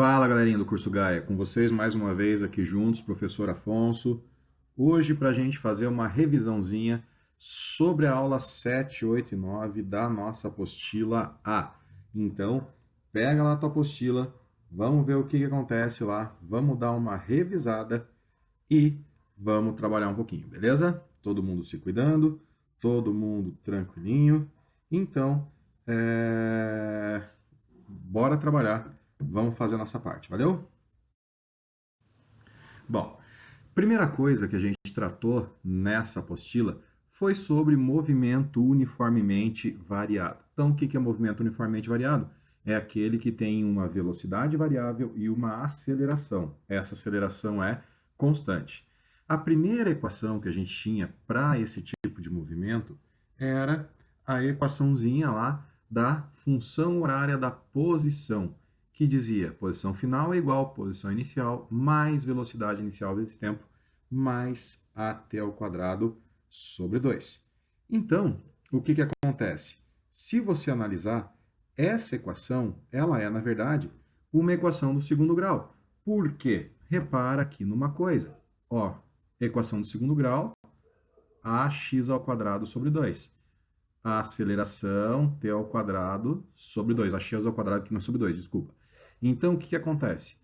Fala, galerinha do curso Gaia, com vocês mais uma vez aqui juntos, professor Afonso. Hoje para a gente fazer uma revisãozinha sobre a aula 7, 8 e 9 da nossa apostila A. Então, pega lá a tua apostila, vamos ver o que acontece lá, vamos dar uma revisada e vamos trabalhar um pouquinho, beleza? Todo mundo se cuidando, todo mundo tranquilinho. Então, bora trabalhar. Vamos fazer a nossa parte, valeu? Bom, primeira coisa que a gente tratou nessa apostila foi sobre movimento uniformemente variado. Então, o que é movimento uniformemente variado? É aquele que tem uma velocidade variável e uma aceleração. Essa aceleração é constante. A primeira equação que a gente tinha para esse tipo de movimento era a equaçãozinha lá da função horária da posição, que dizia posição final é igual a posição inicial mais velocidade inicial vezes tempo mais at ao quadrado sobre 2. Então, o que acontece? Se você analisar, essa equação, ela é, na verdade, uma equação do segundo grau. Por quê? Repara aqui numa coisa. Ó, equação do segundo grau, ax ao quadrado sobre 2. A aceleração, t ao quadrado sobre 2. Ax ao quadrado que não é sobre 2, desculpa. Então, o que acontece?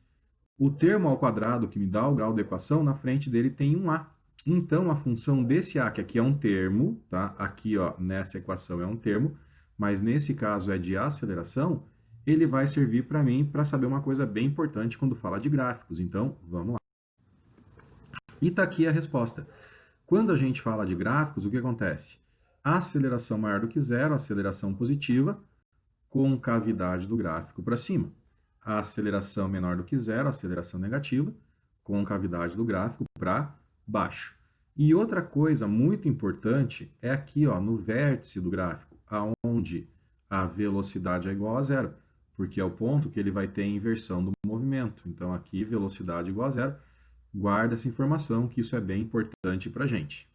O termo ao quadrado que me dá o grau da equação, na frente dele tem um a. Então, a função desse a, que aqui é um termo, tá? Aqui, ó, nessa equação é um termo, mas nesse caso é de aceleração, ele vai servir para mim para saber uma coisa bem importante quando fala de gráficos. Então, vamos lá. E está aqui a resposta. Quando a gente fala de gráficos, o que acontece? A aceleração maior do que zero, aceleração positiva, concavidade do gráfico para cima. A aceleração menor do que zero, aceleração negativa, concavidade do gráfico para baixo. E outra coisa muito importante é aqui, ó, no vértice do gráfico, aonde a velocidade é igual a zero, porque é o ponto que ele vai ter inversão do movimento. Então, aqui, velocidade igual a zero. Guarda essa informação, que isso é bem importante para a gente.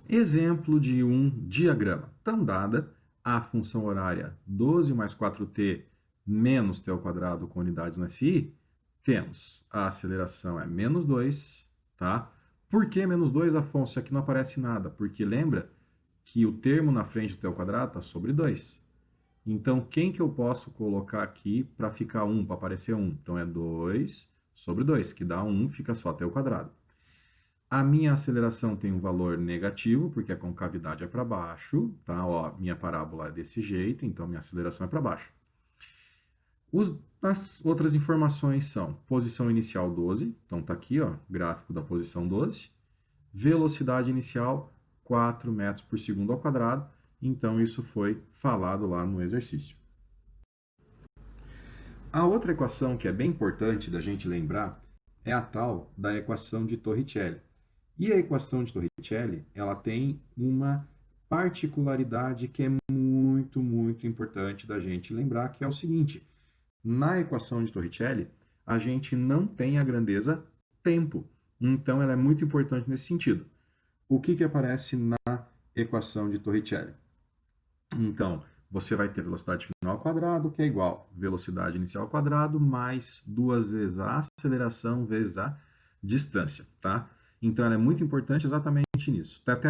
Exemplo de um diagrama. Então, dada a função horária 12 mais 4t menos t ao quadrado com unidades no SI, temos a aceleração é menos 2, tá? Por que menos 2, Afonso? Aqui não aparece nada, porque lembra que o termo na frente do t ao quadrado está sobre 2. Então, quem que eu posso colocar aqui para ficar 1, para aparecer 1? Então, é 2 sobre 2, que dá 1, fica só t ao quadrado. A minha aceleração tem um valor negativo, porque a concavidade é para baixo, tá? Ó, minha parábola é desse jeito, então minha aceleração é para baixo. As outras informações são posição inicial 12, então tá aqui, ó, gráfico da posição 12. Velocidade inicial 4 metros por segundo ao quadrado, então isso foi falado lá no exercício. A outra equação que é bem importante da gente lembrar é a tal da equação de Torricelli. E a equação de Torricelli, ela tem uma particularidade que é muito, muito importante da gente lembrar, que é o seguinte: na equação de Torricelli, a gente não tem a grandeza tempo. Então, ela é muito importante nesse sentido. O que aparece na equação de Torricelli? Então, você vai ter velocidade final ao quadrado, que é igual a velocidade inicial ao quadrado, mais 2 vezes a aceleração vezes a distância, tá? Então, ela é muito importante exatamente nisso. Tem até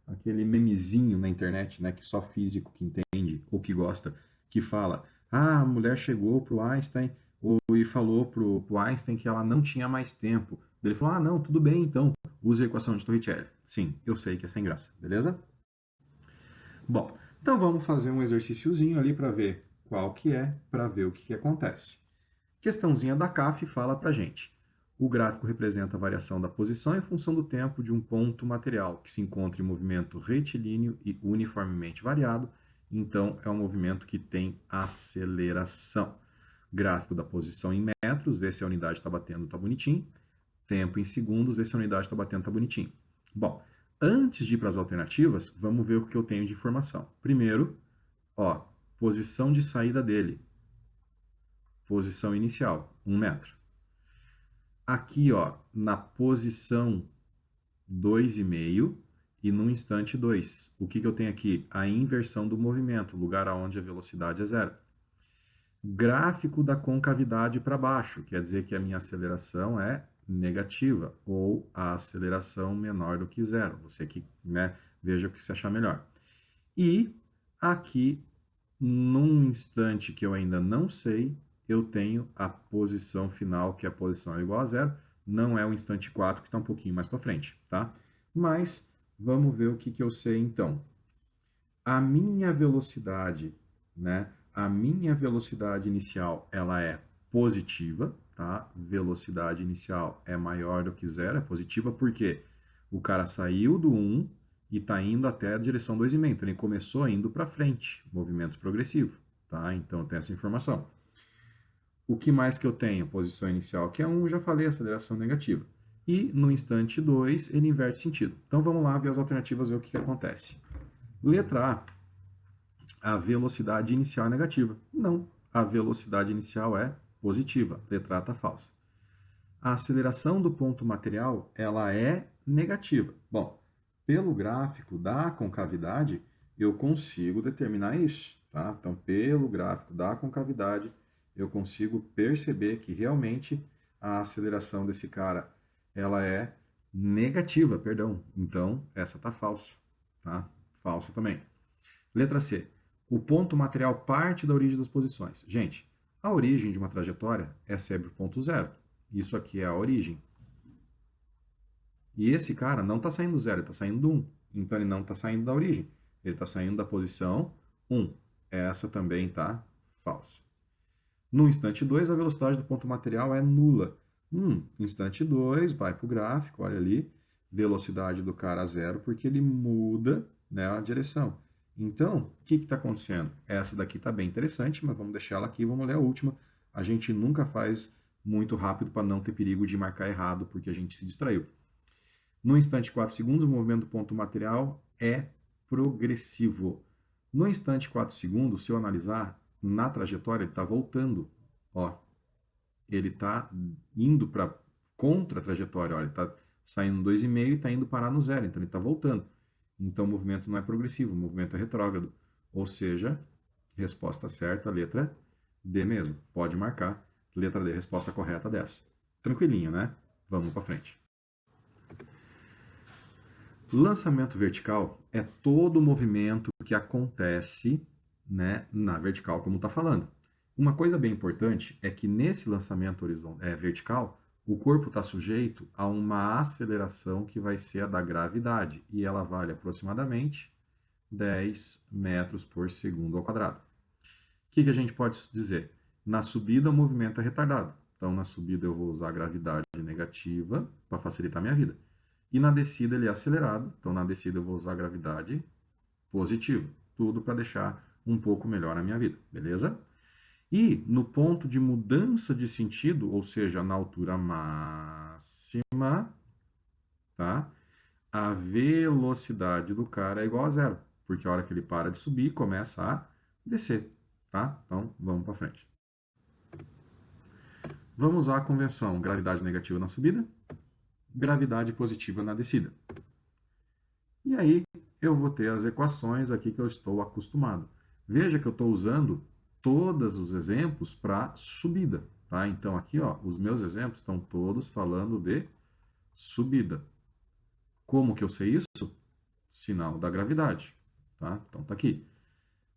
aquele memezinho na internet, né, que só físico que entende ou que gosta, que fala, a mulher chegou para o Einstein e falou para o Einstein que ela não tinha mais tempo. Ele falou, não, tudo bem, então, use a equação de Torricelli. Sim, eu sei que é sem graça, beleza? Bom, então vamos fazer um exercíciozinho ali para ver qual que é, para ver o que acontece. Questãozinha da CAF fala para gente. O gráfico representa a variação da posição em função do tempo de um ponto material que se encontra em movimento retilíneo e uniformemente variado. Então, é um movimento que tem aceleração. Gráfico da posição em metros, vê se a unidade está batendo, está bonitinho. Tempo em segundos, vê se a unidade está batendo, está bonitinho. Bom, antes de ir para as alternativas, vamos ver o que eu tenho de informação. Primeiro, ó, posição de saída dele. Posição inicial, 1 metro. Aqui, ó, na posição 2,5 e no instante 2. O que eu tenho aqui? A inversão do movimento, lugar onde a velocidade é zero. Gráfico da concavidade para baixo, quer dizer que a minha aceleração é negativa, ou a aceleração menor do que zero. Você que, né, veja o que você achar melhor. E aqui, num instante que eu ainda não sei, eu tenho a posição final, que é a posição igual a zero. Não é o instante 4, que está um pouquinho mais para frente, tá? Mas vamos ver o que eu sei então. A minha velocidade, né? A minha velocidade inicial, ela é positiva, tá? Velocidade inicial é maior do que zero, é positiva, porque o cara saiu do 1 e está indo até a direção 2,5. Então, ele começou indo para frente, movimento progressivo, tá? Então, eu tenho essa informação. O que mais que eu tenho? Posição inicial, que é 1, já falei, aceleração negativa. E no instante 2, ele inverte sentido. Então, vamos lá ver as alternativas, ver o que acontece. Letra A velocidade inicial é negativa. Não, a velocidade inicial é positiva. Letra A está falsa. A aceleração do ponto material, ela é negativa. Bom, pelo gráfico da concavidade, eu consigo determinar isso, tá? Então, pelo gráfico da concavidade, eu consigo perceber que realmente a aceleração desse cara, ela é negativa, perdão. Então, essa está falsa, tá? Falsa também. Letra C. O ponto material parte da origem das posições. Gente, a origem de uma trajetória é sempre o ponto zero. Isso aqui é a origem. E esse cara não está saindo do zero, ele está saindo do 1. Então ele não está saindo da origem. Ele está saindo da posição 1. Essa também está falsa. No instante 2, a velocidade do ponto material é nula. Instante 2, vai para o gráfico, olha ali, velocidade do cara a zero, porque ele muda, né, a direção. Então, o que está acontecendo? Essa daqui está bem interessante, mas vamos deixar ela aqui, vamos ler a última. A gente nunca faz muito rápido para não ter perigo de marcar errado, porque a gente se distraiu. No instante 4 segundos, o movimento do ponto material é progressivo. No instante 4 segundos, se eu analisar, na trajetória, ele está voltando. Ó, ele está indo para contra a trajetória. Ó, ele está saindo 2,5 e está indo parar no zero. Então, ele está voltando. Então, o movimento não é progressivo, o movimento é retrógrado. Ou seja, resposta certa, letra D mesmo. Pode marcar. Letra D, resposta correta dessa. Tranquilinho, né? Vamos para frente. Lançamento vertical é todo o movimento que acontece, né, na vertical, como está falando. Uma coisa bem importante é que nesse lançamento vertical, o corpo está sujeito a uma aceleração que vai ser a da gravidade, e ela vale aproximadamente 10 metros por segundo ao quadrado. O que a gente pode dizer? Na subida, o movimento é retardado. Então, na subida, eu vou usar a gravidade negativa para facilitar a minha vida. E na descida ele é acelerado, então na descida eu vou usar a gravidade positiva. Tudo para deixar um pouco melhor a minha vida, beleza? E no ponto de mudança de sentido, ou seja, na altura máxima, tá? A velocidade do cara é igual a zero, porque a hora que ele para de subir, começa a descer, tá? Então, vamos para frente. Vamos à convenção gravidade negativa na subida, gravidade positiva na descida. E aí eu vou ter as equações aqui que eu estou acostumado. Veja que eu estou usando todos os exemplos para subida, tá? Então aqui, ó, os meus exemplos estão todos falando de subida. Como que eu sei isso? Sinal da gravidade, tá? Então tá aqui.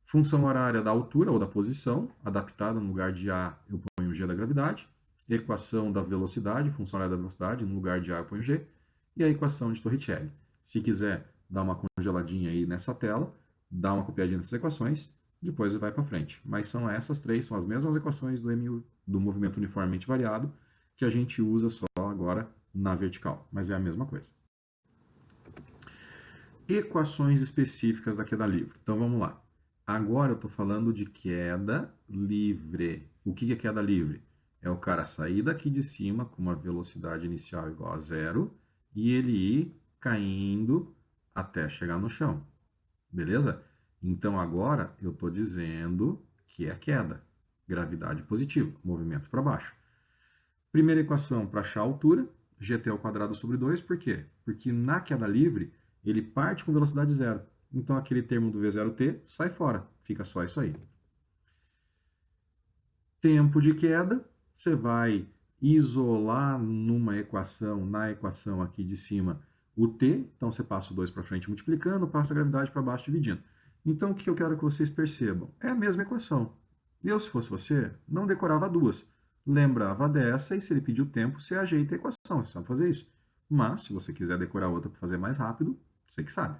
Função horária da altura ou da posição, adaptada no lugar de A, eu ponho G da gravidade. Equação da velocidade, função horária da velocidade, no lugar de A eu ponho G. E a equação de Torricelli. Se quiser dar uma congeladinha aí nessa tela, dá uma copiadinha nessas equações, depois vai para frente. Mas são essas três, são as mesmas equações do movimento uniformemente variado que a gente usa só agora na vertical, mas é a mesma coisa. Equações específicas da queda livre. Então vamos lá. Agora eu estou falando de queda livre. O que é queda livre? É o cara sair daqui de cima com uma velocidade inicial igual a zero e ele ir caindo até chegar no chão. Beleza? Então agora eu estou dizendo que é queda. Gravidade positiva, movimento para baixo. Primeira equação para achar a altura, gt ao quadrado sobre 2, por quê? Porque na queda livre ele parte com velocidade zero. Então aquele termo do V0t sai fora, fica só isso aí. tempo de queda, você vai isolar na equação aqui de cima, o t, então você passa o 2 para frente multiplicando, passa a gravidade para baixo dividindo. Então, o que eu quero que vocês percebam? É a mesma equação. Eu, se fosse você, não decorava duas. Lembrava dessa e se ele pedir o tempo, você ajeita a equação, você sabe fazer isso. Mas, se você quiser decorar outra para fazer mais rápido, você que sabe.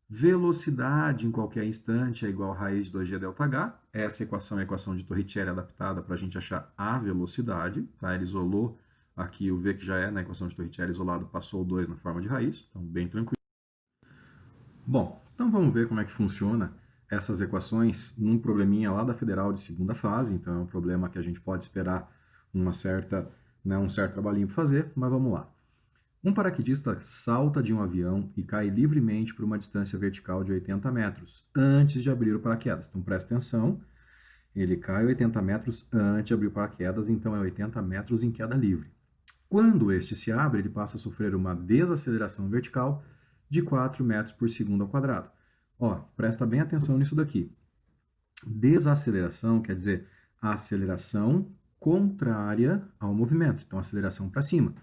Velocidade em qualquer instante é igual a raiz de 2g ΔH. Essa equação é a equação de Torricelli adaptada para a gente achar a velocidade. Tá? Ele isolou aqui o v que já é na equação de Torricelli isolado, passou o 2 na forma de raiz, então bem tranquilo. Bom, então vamos ver como é que funciona essas equações num probleminha lá da Federal de segunda fase. Então é um problema que a gente pode esperar um certo trabalhinho para fazer, mas vamos lá. Um paraquedista salta de um avião e cai livremente por uma distância vertical de 80 metros antes de abrir o paraquedas. Então presta atenção, ele cai 80 metros antes de abrir o paraquedas, então é 80 metros em queda livre. Quando este se abre, ele passa a sofrer uma desaceleração vertical de 4 metros por segundo ao quadrado. Ó, presta bem atenção nisso daqui. Desaceleração quer dizer a aceleração contrária ao movimento, então aceleração para cima,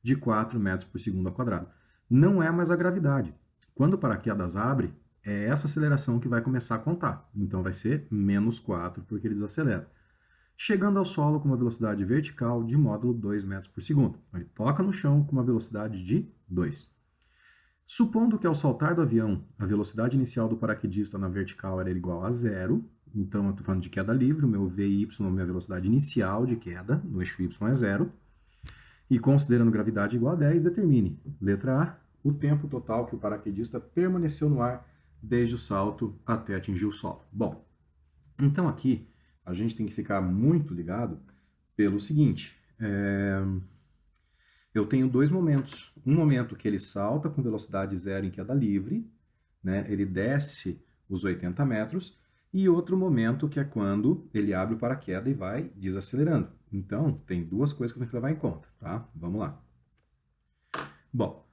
de 4 metros por segundo ao quadrado. Não é mais a gravidade. Quando o paraquedas abre, é essa aceleração que vai começar a contar. Então vai ser menos 4, porque ele desacelera. Chegando ao solo com uma velocidade vertical de módulo 2 metros por segundo. Então, ele toca no chão com uma velocidade de 2. Supondo que ao saltar do avião, a velocidade inicial do paraquedista na vertical era igual a 0, então eu estou falando de queda livre, o meu VY, a minha velocidade inicial de queda, no eixo Y é 0, e considerando gravidade igual a 10, determine, letra A, o tempo total que o paraquedista permaneceu no ar desde o salto até atingir o solo. Bom, então aqui a gente tem que ficar muito ligado pelo seguinte, eu tenho dois momentos. Um momento que ele salta com velocidade zero em queda livre, né? Ele desce os 80 metros, e outro momento que é quando ele abre o paraquedas e vai desacelerando. Então, tem duas coisas que eu tenho que levar em conta, tá? Vamos lá. Bom,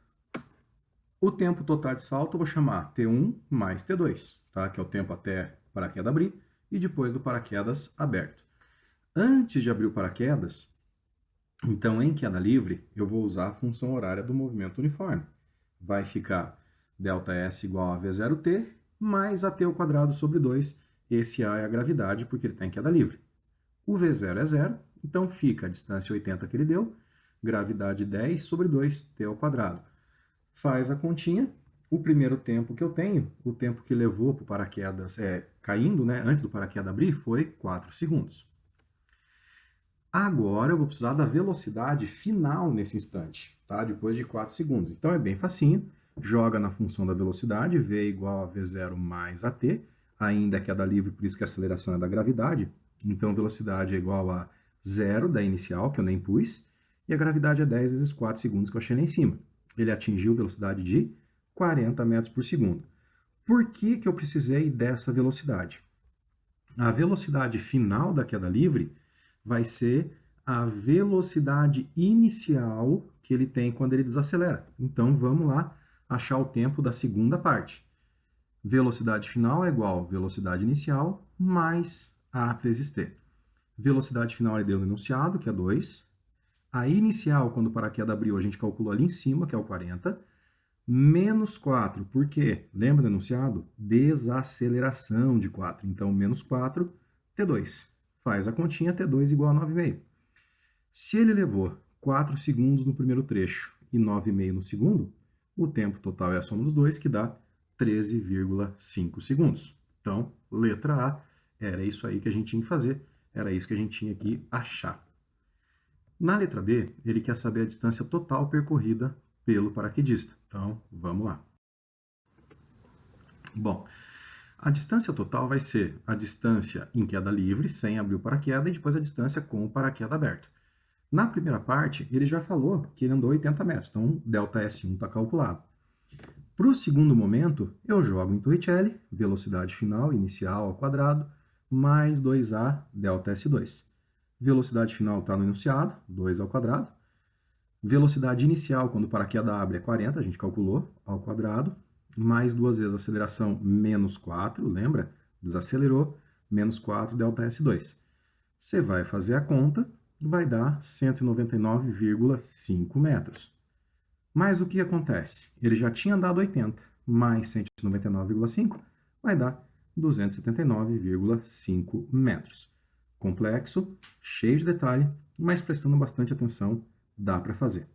o tempo total de salto eu vou chamar T1 mais T2, tá? Que é o tempo até o paraquedas abrir e depois do paraquedas aberto. Antes de abrir o paraquedas, então, em queda livre, eu vou usar a função horária do movimento uniforme. Vai ficar ΔS igual a V0T mais AT ao quadrado sobre 2. Esse A é a gravidade, porque ele está em queda livre. O V0 é 0, então fica a distância 80 que ele deu, gravidade 10 sobre 2, T ao quadrado. Faz a continha. O primeiro tempo que eu tenho, o tempo que levou para o paraquedas caindo, né, antes do paraquedas abrir, foi 4 segundos. Agora eu vou precisar da velocidade final nesse instante, tá? Depois de 4 segundos. Então é bem facinho, joga na função da velocidade, V igual a V0 mais AT, ainda é queda livre, por isso que a aceleração é da gravidade. Então velocidade é igual a 0 da inicial, que eu nem pus, e a gravidade é 10 vezes 4 segundos que eu achei lá em cima. Ele atingiu velocidade de 40 metros por segundo. Por que que eu precisei dessa velocidade? A velocidade final da queda livre vai ser a velocidade inicial que ele tem quando ele desacelera. Então, vamos lá achar o tempo da segunda parte. Velocidade final é igual a velocidade inicial mais A vezes T. Velocidade final ele deu no enunciado, que é 2. A inicial, quando o paraquedas abriu, a gente calculou ali em cima, que é o 40. Menos 4, por quê? Lembra do enunciado? Desaceleração de 4. Então, menos 4, T2. Faz a continha, T2 igual a 9,5. Se ele levou 4 segundos no primeiro trecho e 9,5 no segundo, o tempo total é a soma dos dois, que dá 13,5 segundos. Então, letra A, era isso aí que a gente tinha que fazer, era isso que a gente tinha que achar. Na letra B, ele quer saber a distância total percorrida pelo paraquedista. Então, vamos lá. Bom, a distância total vai ser a distância em queda livre, sem abrir o paraquedas, e depois a distância com o paraquedas aberto. Na primeira parte, ele já falou que ele andou 80 metros, então ΔS1 está calculado. Para o segundo momento, eu jogo em Torricelli, velocidade final inicial ao quadrado, mais 2A ΔS2. Velocidade final está no enunciado, 2 ao quadrado. Velocidade inicial, quando o paraquedas abre, é 40, a gente calculou, ao quadrado. Mais duas vezes a aceleração, menos 4, lembra? Desacelerou. menos 4 ΔS2. Você vai fazer a conta, vai dar 199,5 metros. Mas o que acontece? Ele já tinha dado 80, mais 199,5 vai dar 279,5 metros. Complexo, cheio de detalhe, mas prestando bastante atenção, dá para fazer.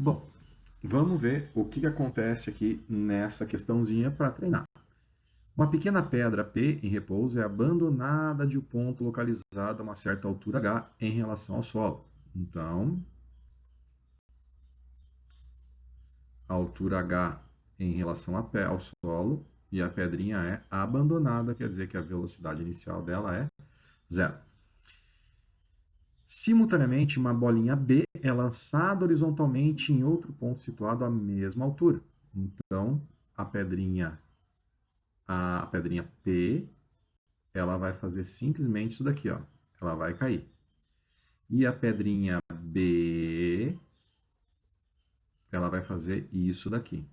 Bom, vamos ver o que acontece aqui nessa questãozinha para treinar. Uma pequena pedra P em repouso é abandonada de um ponto localizado a uma certa altura H em relação ao solo. Então, a altura H em relação ao solo e a pedrinha é abandonada, quer dizer que a velocidade inicial dela é zero. Simultaneamente, uma bolinha B é lançada horizontalmente em outro ponto situado à mesma altura. Então, a pedrinha P, ela vai fazer simplesmente isso daqui, ó. Ela vai cair. E a pedrinha B, ela vai fazer isso daqui.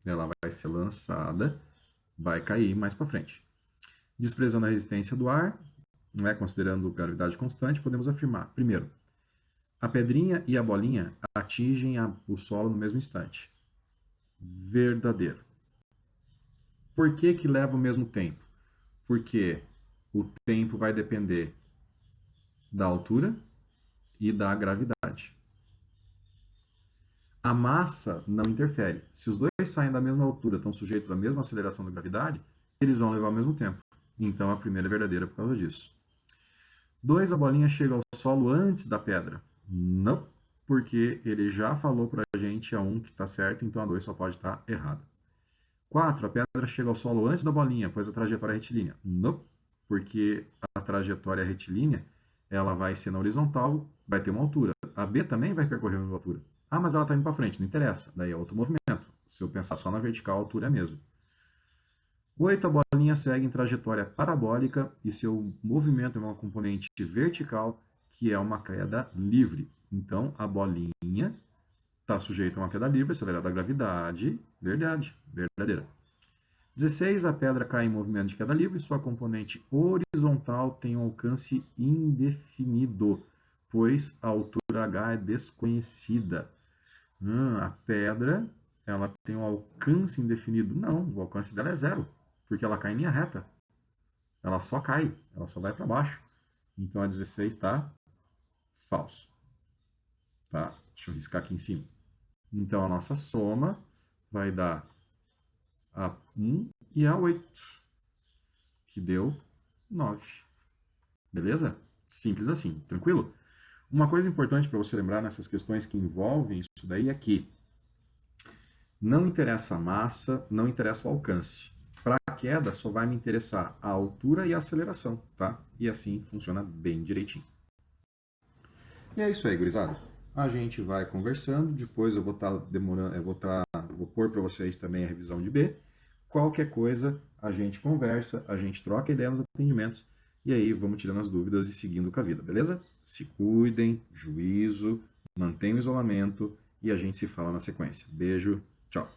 Ela vai ser lançada, vai cair mais para frente. Desprezando a resistência do ar, né, considerando gravidade constante, podemos afirmar, primeiro, a pedrinha e a bolinha atingem o solo no mesmo instante. Verdadeiro. Por que que leva o mesmo tempo? Porque o tempo vai depender da altura e da gravidade. A massa não interfere. Se os dois saem da mesma altura, estão sujeitos à mesma aceleração da gravidade, eles vão levar ao mesmo tempo. Então a primeira é verdadeira por causa disso. 2, a bolinha chega ao solo antes da pedra. Não, porque ele já falou para a gente a 1 que está certo, então a 2 só pode estar errada. 4, a pedra chega ao solo antes da bolinha, pois a trajetória é retilínea. Não, porque a trajetória retilínea ela vai ser na horizontal, vai ter uma altura. A B também vai percorrer a mesma altura. Ah, mas ela está indo para frente, não interessa. Daí é outro movimento. Se eu pensar só na vertical, a altura é a mesma. 8, a bolinha segue em trajetória parabólica e seu movimento é uma componente vertical, que é uma queda livre. Então, a bolinha está sujeita a uma queda livre, acelerada a gravidade. Verdade, verdadeira. 16, a pedra cai em movimento de queda livre, sua componente horizontal tem um alcance indefinido, pois a altura H é desconhecida. A pedra ela tem um alcance indefinido. Não, o alcance dela é zero, porque ela cai em linha reta. Ela só cai, ela só vai para baixo. Então a 16 está falso. Tá? Deixa eu riscar aqui em cima. Então a nossa soma vai dar a 1 e a 8, que deu 9. Beleza? Simples assim, tranquilo? Uma coisa importante para você lembrar nessas questões que envolvem isso daí é que não interessa a massa, não interessa o alcance. Para a queda, só vai me interessar a altura e a aceleração, tá? E assim funciona bem direitinho. E é isso aí, gurizada. A gente vai conversando, depois eu vou estar demorando, vou pôr para vocês também a revisão de B. Qualquer coisa, a gente conversa, a gente troca ideia nos atendimentos e aí vamos tirando as dúvidas e seguindo com a vida, beleza? Se cuidem, juízo, mantenham o isolamento e a gente se fala na sequência. Beijo, tchau.